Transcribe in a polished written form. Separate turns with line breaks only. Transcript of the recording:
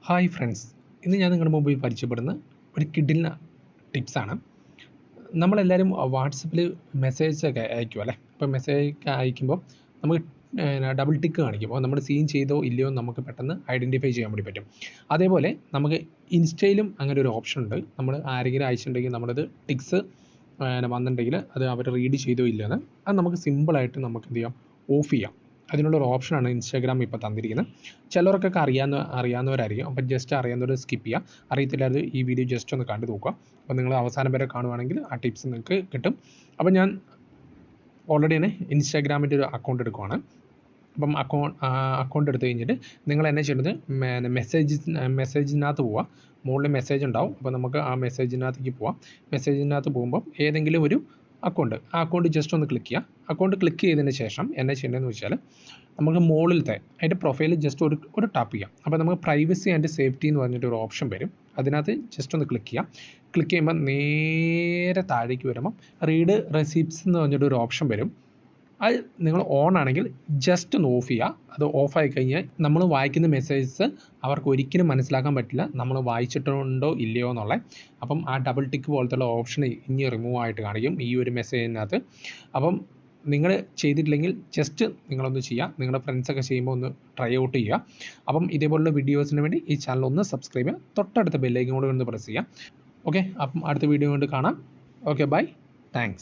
Hi friends, ഇന്ന് ഞാൻ നിങ്ങളുടെ മുമ്പിൽ പരിചയപ്പെടുന്ന ഒരു കിഡിലിന് ടിപ്സാണ്. നമ്മളെല്ലാവരും വാട്സപ്പിൽ മെസ്സേജൊക്കെ അയക്കും അല്ലേ. അപ്പോൾ മെസ്സേജ് അയക്കുമ്പോൾ നമുക്ക് ഡബിൾ ടിക്ക് കാണിക്കും. അപ്പോൾ നമ്മൾ സീൻ ചെയ്തോ ഇല്ലയോ എന്ന് നമുക്ക് പെട്ടെന്ന് ഐഡൻറ്റിഫൈ ചെയ്യാൻ വേണ്ടി പറ്റും. അതേപോലെ നമുക്ക് ഇൻസ്റ്റയിലും അങ്ങനെ ഒരു ഓപ്ഷൻ ഉണ്ട്. നമ്മൾ ആരെങ്കിലും അയച്ചിട്ടുണ്ടെങ്കിൽ നമ്മളത് ടിക്സ് വന്നിട്ടുണ്ടെങ്കിൽ അത് അവർ റീഡ് ചെയ്തോ ഇല്ലയെന്ന് അത് നമുക്ക് സിമ്പിളായിട്ട് നമുക്ക് എന്ത് ചെയ്യാം, ഓഫ് ചെയ്യാം. അതിനുള്ളൊരു ഓപ്ഷനാണ് ഇൻസ്റ്റാഗ്രാം ഇപ്പോൾ തന്നിരിക്കുന്നത്. ചിലർക്കൊക്കെ അറിയാവുന്നവരായിരിക്കും. അപ്പം ജസ്റ്റ് അറിയാവുന്നവർ സ്കിപ്പ് ചെയ്യുക, അറിയത്തില്ലാതെ ഈ വീഡിയോ ജസ്റ്റ് ഒന്ന് കണ്ടു നോക്കുക. അപ്പോൾ നിങ്ങൾ അവസാനം വരെ കാണുവാണെങ്കിൽ ആ ടിപ്സ് നിങ്ങൾക്ക് കിട്ടും. അപ്പം ഞാൻ ഓൾറെഡി തന്നെ ഇൻസ്റ്റാഗ്രാമിൻ്റെ ഒരു അക്കൗണ്ട് എടുക്കുവാണ്. അപ്പം അക്കൗണ്ട് എടുത്തു കഴിഞ്ഞിട്ട് നിങ്ങൾ എന്നെ ചെയ്യേണ്ടത് മെസ്സേജിനകത്ത് പോവുക. മുകളിൽ മെസ്സേജ് ഉണ്ടാവും. അപ്പോൾ നമുക്ക് ആ മെസ്സേജിനകത്തേക്ക് പോവാം. മെസ്സേജിനകത്ത് പോകുമ്പോൾ ഏതെങ്കിലും ഒരു ആ അക്കൗണ്ട് ജസ്റ്റ് ഒന്ന് ക്ലിക്ക് ചെയ്യുക. അക്കൗണ്ട് ക്ലിക്ക് ചെയ്തതിന് ശേഷം എന്നെ ചെയ്യേണ്ടതെന്ന് വെച്ചാൽ നമുക്ക് മുകളിലത്തെ അതിൻ്റെ പ്രൊഫൈലിൽ ജസ്റ്റ് ഒരു ടാപ്പ് ചെയ്യാം. അപ്പോൾ നമുക്ക് പ്രൈവസി ആൻഡ് സേഫ്റ്റി എന്ന് പറഞ്ഞിട്ട് ഒരു ഓപ്ഷൻ വരും. അതിനകത്ത് ജസ്റ്റ് ഒന്ന് ക്ലിക്ക് ചെയ്യാം. ക്ലിക്ക് ചെയ്യുമ്പോൾ നേരെ താഴേക്ക് വരുമ്പോൾ റീഡ് റെസിപ്റ്റ്സ് എന്ന് പറഞ്ഞിട്ട് ഒരു ഓപ്ഷൻ വരും. അത് നിങ്ങൾ ഓൺ ആണെങ്കിൽ ജസ്റ്റ് ഒന്ന് ഓഫ് ചെയ്യുക. അത് ഓഫായി കഴിഞ്ഞാൽ നമ്മൾ വായിക്കുന്ന മെസ്സേജസ് അവർക്ക് ഒരിക്കലും മനസ്സിലാക്കാൻ പറ്റില്ല നമ്മൾ വായിച്ചിട്ടുണ്ടോ ഇല്ലയോ എന്നുള്ളത്. അപ്പം ആ ഡബിൾ ടിക്ക് പോലത്തുള്ള ഓപ്ഷൻ ഇനി റിമൂവ് ആയിട്ട് കാണിക്കും ഈ ഒരു മെസ്സേജിനകത്ത്. അപ്പം നിങ്ങൾ ചെയ്തിട്ടില്ലെങ്കിൽ ജസ്റ്റ് നിങ്ങളൊന്ന് ചെയ്യുക. നിങ്ങളുടെ ഫ്രണ്ട്സൊക്കെ ചെയ്യുമ്പോൾ ഒന്ന് ട്രൈ ഔട്ട് ചെയ്യുക. അപ്പം ഇതേപോലുള്ള വീഡിയോസിന് വേണ്ടി ഈ ചാനൽ ഒന്ന് സബ്സ്ക്രൈബ് ചെയ്യുക. തൊട്ടടുത്ത ബെല്ലൈക്കൺ കൂടെ ഒന്ന് പ്രസ് ചെയ്യുക. ഓക്കെ, അപ്പം അടുത്ത വീഡിയോ കൊണ്ട് കാണാം. Okay, bye, thanks.